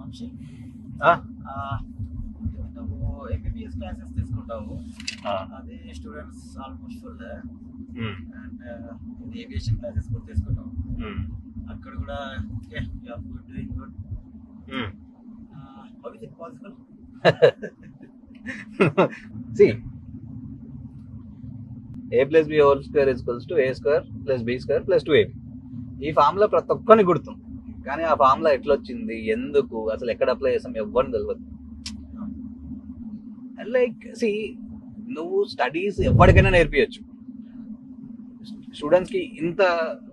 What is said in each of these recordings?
వంశీ నువ్వు MBBS classes తీసుకుంటావు, అది స్టూడెంట్స్ ఆల్మోస్ట్ ఫుల్, అండ్ ఇది ఏవియేషన్ క్లాసెస్ కూడా తీసుకుంటావు, అక్కడ కూడా okay you are good, doing good. How is it possible? See, a plus b whole square is equals to a square plus b square plus 2ab. ఈ formula ప్రతి ఒక్కరిని గుర్తుంది, కానీ ఆ ఫార్ములా ఎట్లా వచ్చింది, ఎందుకు, అసలు ఎక్కడ అప్లై చేస్తాం ఎవ్వరిని తెలియదు. లైక్ సి, నువ్వు స్టడీస్ ఎవరికైనా నేర్పించచ్చు. స్టూడెంట్స్కి ఇంత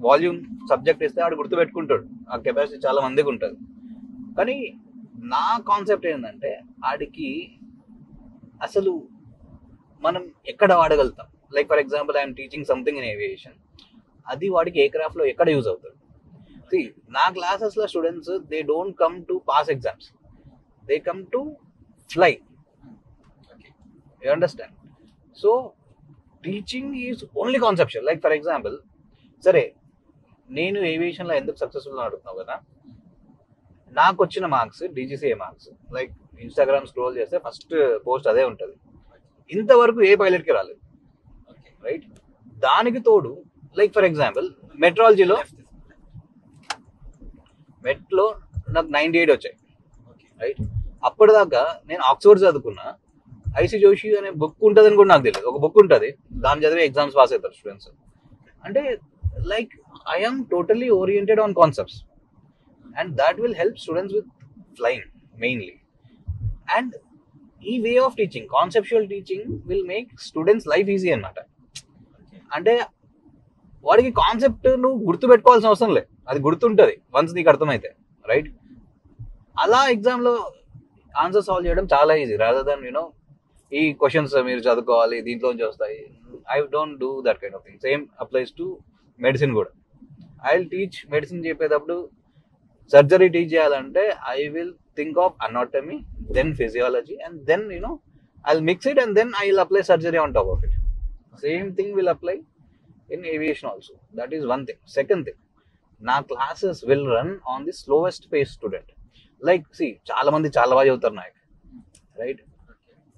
వాల్యూమ్ సబ్జెక్ట్ ఇస్తే ఆడు గుర్తుపెట్టుకుంటాడు, ఆ కెపాసిటీ చాలా మందికి ఉంటుంది. కానీ నా కాన్సెప్ట్ ఏంటంటే ఆడికి అసలు మనం ఎక్కడ వాడగలుగుతాం. Like for example I'm teaching something in aviation, అది వాడికి ఏ క్రాఫ్ట్లో ఎక్కడ యూజ్ అవుతుంది. See, నా క్లాసెస్లో students they don't come to pass exams, they come to fly. You understand? So teaching is only conceptual. Like for example, సరే నేను ఏవియేషన్లో ఎందుకు సక్సెస్ఫుల్ అడుగుతున్నావు కదా, నాకు వచ్చిన marks DGCA marks. Like Instagram scroll చేస్తే ఫస్ట్ పోస్ట్ అదే ఉంటుంది. ఇంతవరకు ఏ పైలట్కి రాలేదు, రైట్? దానికి తోడు లైక్ ఫర్ ఎగ్జాంపుల్ మెట్రాలజీలో మెట్లో నాకు 98 వచ్చాయి, రైట్? అప్పటిదాకా నేను ఆక్స్ఫర్డ్ చదువుకున్నా, ఐసి జోషి అనే బుక్ ఉంటుందని కూడా నాకు తెలియదు. ఒక బుక్ ఉంటుంది, దాని చదివి ఎగ్జామ్స్ పాస్ అవుతారు స్టూడెంట్స్. అంటే like I'm totally oriented on concepts, and that will help students with flying mainly. And ఈ way of teaching, conceptual teaching, will make students life easy అన్నమాట. అంటే వాడికి కాన్సెప్ట్ నువ్వు గుర్తుపెట్టుకోవాల్సిన అవసరం లేదు, అది గుర్తుంటుంది వన్స్ నీకు అర్థమైతే, రైట్? అలా ఎగ్జామ్లో ఆన్సర్ సాల్వ్ చేయడం చాలా ఈజీ, రాదర్ దెన్ యూనో ఈ క్వశ్చన్స్ మీరు చదువుకోవాలి దీంట్లోంచి వస్తాయి. I don't do that kind of thing. Same applies to medicine కూడా. ఐ విల్ టీచ్ మెడిసిన్ చెప్పేటప్పుడు, సర్జరీ టీచ్ చేయాలంటే I will think of anatomy, then physiology, and then you know I will mix it, and then I will apply surgery on top of it. Same thing will apply in aviation also. That is one thing. Second thing, నా classes will run on the slowest pace student. Like see, చాలా మంది చాలా బాగా చదువుతారు నాకు, right?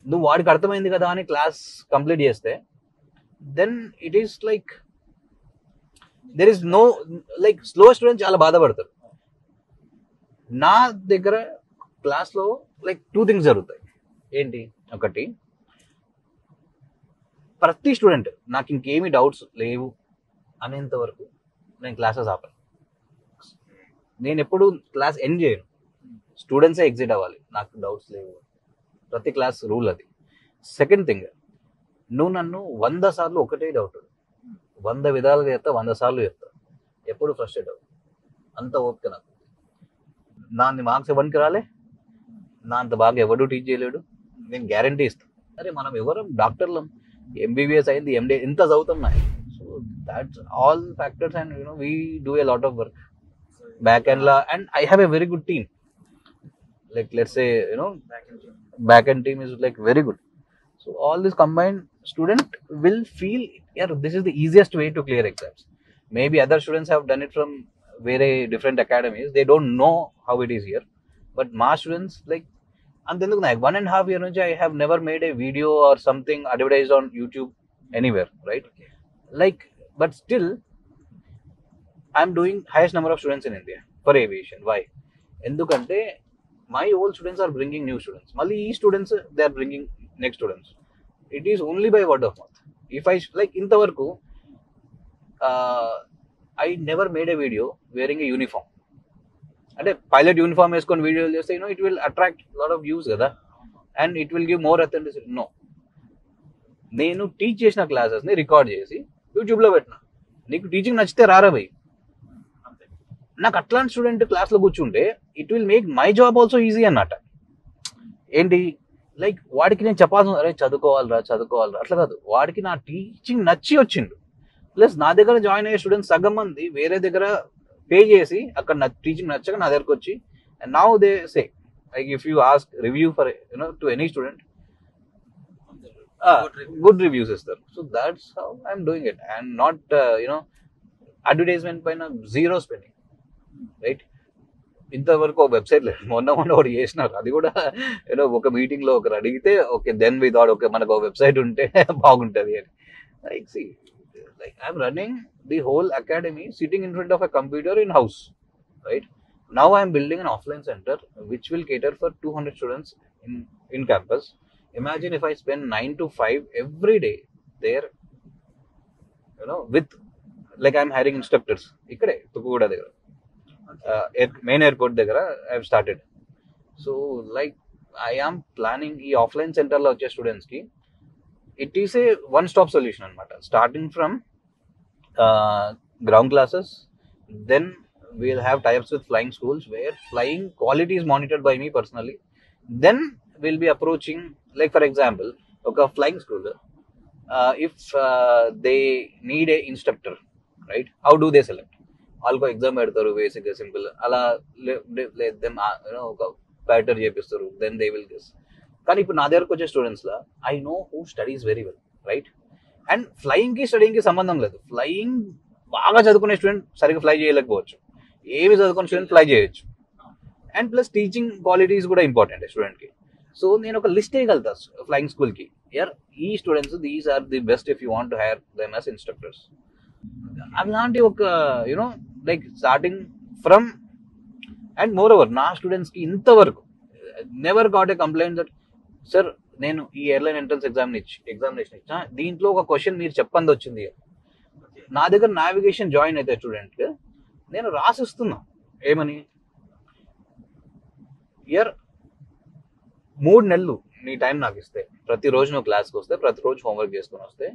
నువ్వు వాడికి అర్థమైంది కదా అని క్లాస్ కంప్లీట్ చేస్తే, then it is like there is no, like slow student చాలా బాధపడతారు. నా దగ్గర క్లాస్లో లైక్ 2 things జరుగుతాయి. ఏంటి? ఒకటి, ప్రతి స్టూడెంట్ నాకు ఇంకేమీ డౌట్స్ లేవు అనేంత వరకు నేను క్లాసెస్ ఆపాను. నేను ఎప్పుడు క్లాస్ ఎండ్ చేయను, స్టూడెంట్సే ఎగ్జిట్ అవ్వాలి నాకు డౌట్స్ లేవు. ప్రతి క్లాస్ రూల్ అది. సెకండ్ థింగ్, నువ్వు నన్ను 100 సార్లు ఒకటే డౌట్ 100 విధాలుగా చెప్తా, 100 సార్లు చెప్తా, ఎప్పుడు ఫ్రస్ట్రేట్ అవ్వు. అంత ఓపిక నాకు. నాన్ని మార్క్స్ ఎవరికి రాలే, నా అంత బాగా ఎవడు టీచ్ చేయలేడు, నేను గ్యారంటీ ఇస్తాను. అరే మనం ఎవరం డాక్టర్లం, ఎంబీబీఎస్ అయింది, ఎండి ఎంత చదువుతాం నా. So that's all factors, and you know we do a lot of work back end law, and I have a very good team. Like let's say you know back end team is like very good. So all this combined, student will feel, yeah, this is the easiest way to clear exams. Maybe other students have done it from very different academies, they don't know how it is here, but my students like, and then like 1.5 year nunchi I have never made a video or something advertised on YouTube anywhere, right? Like, but still I'm doing highest number of students in India for aviation. Why? Endukante my old students are bringing new students, mali ee students they are bringing next students. It is only by word of mouth. If I like intavaraku I never made a video wearing a uniform, అంటే pilot uniform వేసుకొని వీడియోలు చేస్తే you know it will attract lot of views కదా, and it will give more authenticity. No, నేను teach చేసిన క్లాసెస్ని record చేసి యూట్యూబ్లో పెట్టినా. నీకు టీచింగ్ నచ్చితే రారా భయ్. నాకు అట్లాంటి స్టూడెంట్ క్లాస్లో కూర్చుంటే it will make my job also easy అన్నమాట. ఏంటి, లైక్ వాడికి నేను చెప్పాల్సిన, అరే చదువుకోవాలరా అట్లా కాదు, వాడికి నా టీచింగ్ నచ్చి వచ్చిండు. ప్లస్ నా దగ్గర జాయిన్ అయ్యే స్టూడెంట్స్ సగం మంది వేరే దగ్గర పే చేసి అక్కడ నా టీచింగ్ నచ్చక నా దగ్గరకు వచ్చి, and now they say like if you ask review for you know to any student, good reviews ఇస్తారు. So that's how I'm doing it, and not you know advertisement పైన జీరో స్పెండింగ్, రైట్? ఇంతవరకు ఒక వెబ్సైట్ లేదు. మొన్న ఒకటి చేసినారు, అది కూడా ఏదో ఒక మీటింగ్ లో ఒకరు అడిగితే okay then we thought okay మనకు ఒక వెబ్సైట్ ఉంటే బాగుంటది అని. Like see like I'm running the whole academy sitting in front of a computer in house, right? Now I am building an offline center which will cater for 200 students in campus. Imagine if I spend 9 to 5 every day there, with like I'm hiring instructors. Ikkade Tukugoda దగ్గర main airport దగ్గర I have started. So like I am planning ఈ offline సెంటర్లో వచ్చే స్టూడెంట్స్కి it is a one stop solution అనమాట. Starting from ground classes, then we'll have tie-ups with flying schools where flying quality is monitored by me personally. Then we'll be approaching, like for example, okay, flying school, if they need a instructor, right? How do they select? Alko exam edtaru, basic simple ala let them oka pattern chepistaru, then they will guess. Kani ippudu na దగ్గరకు వచ్చే students law I know who studies very well, right? And flying కి studying కి సంబంధం లేదు. Flying బాగా చదువుకునే student సరిగ్గా fly చేయలేకపోవచ్చు, ఏమి చదువుకునే స్టూడెంట్ ఫ్లై చేయొచ్చు. అండ్ ప్లస్ టీచింగ్ క్వాలిటీస్ కూడా ఇంపార్టెంట్ స్టూడెంట్కి. సో నేను ఒక లిస్ట్ వేయగలుగుతా ఫ్లయింగ్ స్కూల్కి, యర్ ఈ students these are the best if you want to hire them as instructors. అలాంటి ఒక like starting from. And moreover నా స్టూడెంట్స్కి ఇంతవరకు never got a complaint that sir నేను ఈ ఎయిర్లైన్ ఎంట్రన్స్ ఎగ్జామినేషన్ ఇచ్చా, దీంట్లో ఒక క్వశ్చన్ మీరు చెప్పంది వచ్చింది. నా దగ్గర నావిగేషన్ జాయిన్ అయితే స్టూడెంట్కి నేను రాసిస్తున్నా ఏమని, ఇయర్ 3 నెలలు నీ టైం నాకు ఇస్తే, ప్రతిరోజు నువ్వు క్లాస్కి వస్తే, ప్రతిరోజు హోంవర్క్ చేసుకుని వస్తే,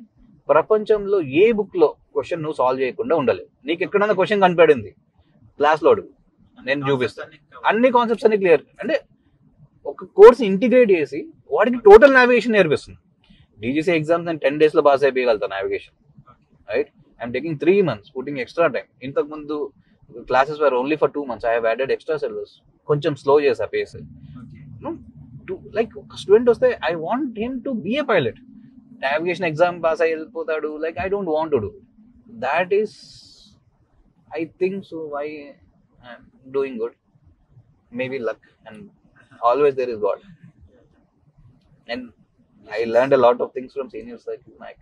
ప్రపంచంలో ఏ బుక్లో క్వశ్చన్ నువ్వు సాల్వ్ చేయకుండా ఉండలేవు. నీకు ఎక్కడైనా క్వశ్చన్ కనిపడింది క్లాస్లో అడుగు, నేను చూపిస్తాను. అన్ని కాన్సెప్ట్స్ అన్ని క్లియర్. అంటే ఒక కోర్స్ ఇంటిగ్రేట్ చేసి వాడికి టోటల్ నావిగేషన్ నేర్పిస్తుంది. డీజీసీ ఎగ్జామ్స్ నేను 10 days పాస్ అయిపోయగలుగుతాను navigation, right? I'm taking 3 months, putting extra time. ఇంతకుముందు classes were only for 2 months. I have added extra syllabus, కొంచెం స్లో చేసా పేస్. లైక్ ఒక స్టూడెంట్ వస్తే I want him to be a pilot. Navigation exam pass అయి వెళ్ళిపోతాడు, like I don't want to do that. Is I think so why I'm doing good. Maybe luck and always there is God. And I learned a lot of things from seniors like Mike.